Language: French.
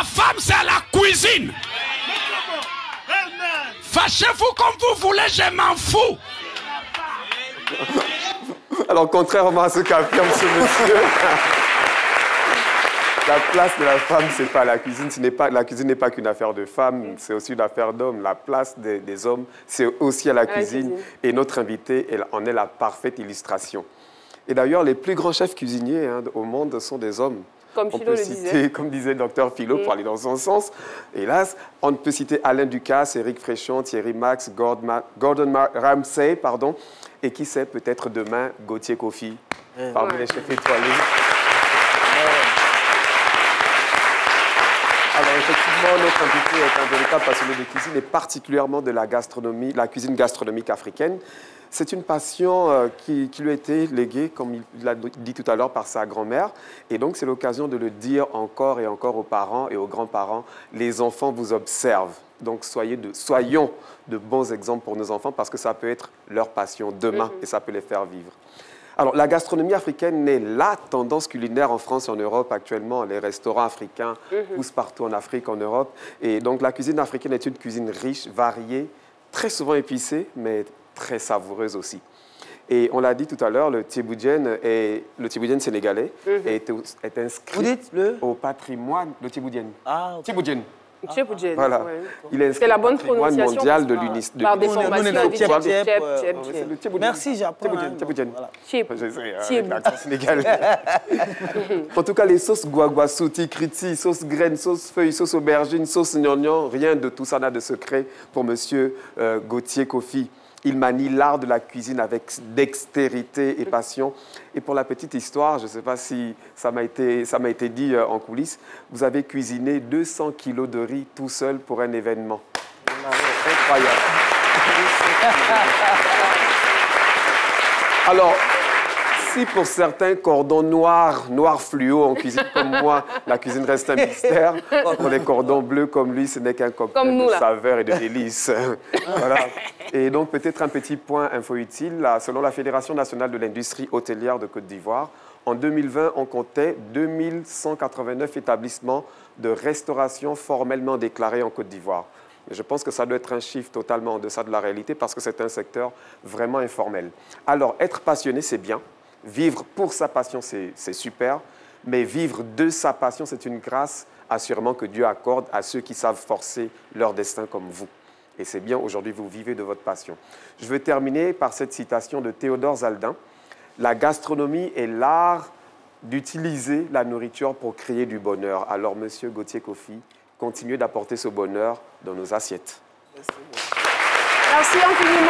La femme, c'est à la cuisine. Fâchez-vous comme vous voulez, je m'en fous. Alors, contrairement à ce qu'affirme ce monsieur, la place de la femme, ce n'est pas la cuisine. La cuisine n'est pas qu'une affaire de femmes, c'est aussi une affaire d'hommes. La place des hommes, c'est aussi à la cuisine. Et notre invité, elle en est la parfaite illustration. Et d'ailleurs, les plus grands chefs cuisiniers au monde sont des hommes. Comme Philo le disait. Comme disait le docteur Philo, pour aller dans son sens. Hélas, on peut citer Alain Ducasse, Éric Fréchon, Thierry Max, Gordon Ramsay, pardon, et qui sait, peut-être demain, Gauthier Kofi, parmi les chefs étoilés. Alors, effectivement, notre invité est un véritable passionné de cuisine et particulièrement de la gastronomie, la cuisine gastronomique africaine. C'est une passion qui lui a été léguée, comme il l'a dit tout à l'heure, par sa grand-mère. Et donc, c'est l'occasion de le dire encore et encore aux parents et aux grands-parents. Les enfants vous observent. Donc, soyons de bons exemples pour nos enfants parce que ça peut être leur passion demain et ça peut les faire vivre. Alors, la gastronomie africaine est la tendance culinaire en France et en Europe actuellement. Les restaurants africains poussent partout en Afrique, en Europe. Et donc, la cuisine africaine est une cuisine riche, variée, très souvent épicée, mais très savoureuse aussi. Et on l'a dit tout à l'heure, le thiéboudienne sénégalais est inscrit au patrimoine, le thiéboudienne. Ah, okay. Thiéboudienne. Voilà. Il est inscrit au patrimoine mondial de l'UNESCO. Par des formations. Merci, j'apprends. En tout cas, les sauces guagua, souti, kriti, sauce graine, sauce feuille, sauce aubergine, sauce gnognon, rien de tout ça n'a de secret pour monsieur Gauthier Kofi. Il manie l'art de la cuisine avec dextérité et passion. Et pour la petite histoire, je ne sais pas si ça m'a été dit en coulisses, vous avez cuisiné 200 kilos de riz tout seul pour un événement. Incroyable. Alors, si pour certains, cordons noirs fluo en cuisine comme moi, la cuisine reste un mystère, pour les cordons bleus comme lui, ce n'est qu'un cocktail de saveur et de délices. Voilà. Et donc, peut-être un petit point info utile. Selon la Fédération nationale de l'industrie hôtelière de Côte d'Ivoire, en 2020, on comptait 2189 établissements de restauration formellement déclarés en Côte d'Ivoire. Je pense que ça doit être un chiffre totalement en deçà de la réalité parce que c'est un secteur vraiment informel. Alors, être passionné, c'est bien. Vivre pour sa passion, c'est super. Mais vivre de sa passion, c'est une grâce assurément que Dieu accorde à ceux qui savent forcer leur destin comme vous. Et c'est bien, aujourd'hui, vous vivez de votre passion. Je veux terminer par cette citation de Théodore Zaldin. La gastronomie est l'art d'utiliser la nourriture pour créer du bonheur. Alors, monsieur Gauthier Kofi, continuez d'apporter ce bonheur dans nos assiettes. Merci infiniment.